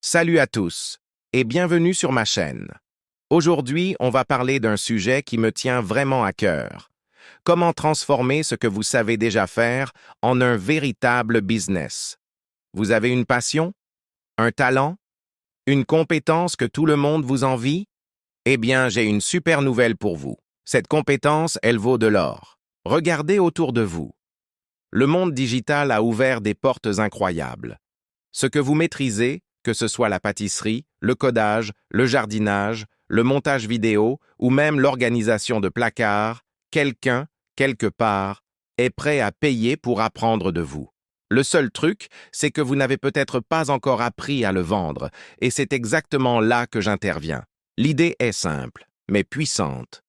Salut à tous et bienvenue sur ma chaîne. Aujourd'hui, on va parler d'un sujet qui me tient vraiment à cœur. Comment transformer ce que vous savez déjà faire en un véritable business? Vous avez une passion? Un talent? Une compétence que tout le monde vous envie? Eh bien, j'ai une super nouvelle pour vous. Cette compétence, elle vaut de l'or. Regardez autour de vous. Le monde digital a ouvert des portes incroyables. Ce que vous maîtrisez, que ce soit la pâtisserie, le codage, le jardinage, le montage vidéo ou même l'organisation de placards, quelqu'un, quelque part, est prêt à payer pour apprendre de vous. Le seul truc, c'est que vous n'avez peut-être pas encore appris à le vendre, et c'est exactement là que j'interviens. L'idée est simple, mais puissante.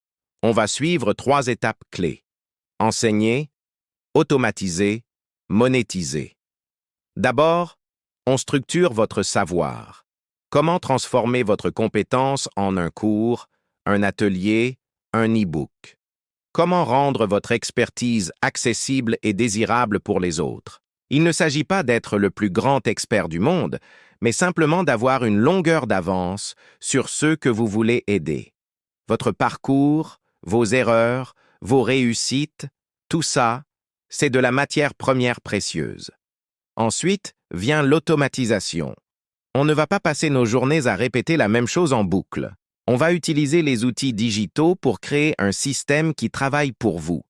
On va suivre 3 étapes clés. Enseigner, automatiser, monétiser. D'abord, on structure votre savoir. Comment transformer votre compétence en un cours, un atelier, un e-book? Comment rendre votre expertise accessible et désirable pour les autres? Il ne s'agit pas d'être le plus grand expert du monde, mais simplement d'avoir une longueur d'avance sur ceux que vous voulez aider. Votre parcours, vos erreurs, vos réussites, tout ça, c'est de la matière première précieuse. Ensuite, vient l'automatisation. On ne va pas passer nos journées à répéter la même chose en boucle. On va utiliser les outils digitaux pour créer un système qui travaille pour vous.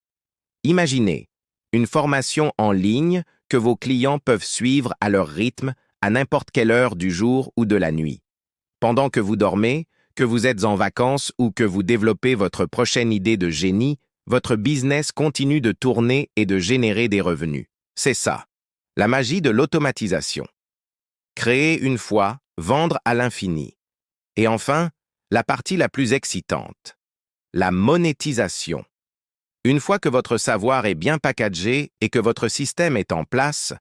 Imaginez une formation en ligne que vos clients peuvent suivre à leur rythme, à n'importe quelle heure du jour ou de la nuit. Pendant que vous dormez, que vous êtes en vacances ou que vous développez votre prochaine idée de génie, votre business continue de tourner et de générer des revenus. C'est ça, la magie de l'automatisation. Créer une fois, vendre à l'infini. Et enfin, la partie la plus excitante, la monétisation. Une fois que votre savoir est bien packagé et que votre système est en place,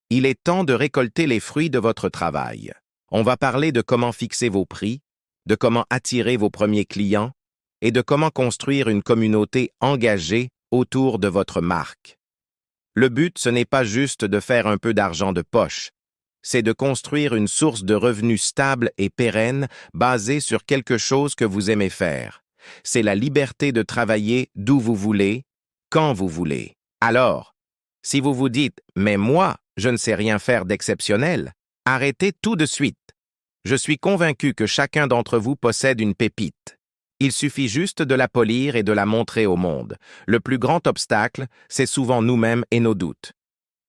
il est temps de récolter les fruits de votre travail. On va parler de comment fixer vos prix, de comment attirer vos premiers clients et de comment construire une communauté engagée autour de votre marque. Le but, ce n'est pas juste de faire un peu d'argent de poche, c'est de construire une source de revenus stable et pérenne basée sur quelque chose que vous aimez faire. C'est la liberté de travailler d'où vous voulez, quand vous voulez. Alors, si vous vous dites « mais moi, je ne sais rien faire d'exceptionnel », arrêtez tout de suite. Je suis convaincu que chacun d'entre vous possède une pépite. Il suffit juste de la polir et de la montrer au monde. Le plus grand obstacle, c'est souvent nous-mêmes et nos doutes.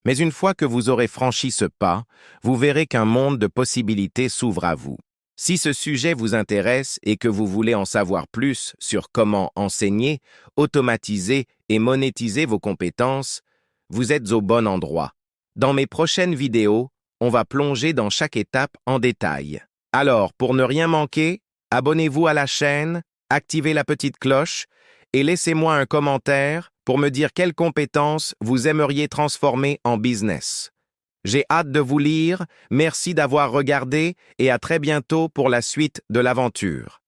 Mais une fois que vous aurez franchi ce pas, vous verrez qu'un monde de possibilités s'ouvre à vous. Si ce sujet vous intéresse et que vous voulez en savoir plus sur comment enseigner, automatiser et monétiser vos compétences, vous êtes au bon endroit. Dans mes prochaines vidéos, on va plonger dans chaque étape en détail. Alors, pour ne rien manquer, abonnez-vous à la chaîne, activez la petite cloche et laissez-moi un commentaire pour me dire quelles compétences vous aimeriez transformer en business. J'ai hâte de vous lire, merci d'avoir regardé et à très bientôt pour la suite de l'aventure.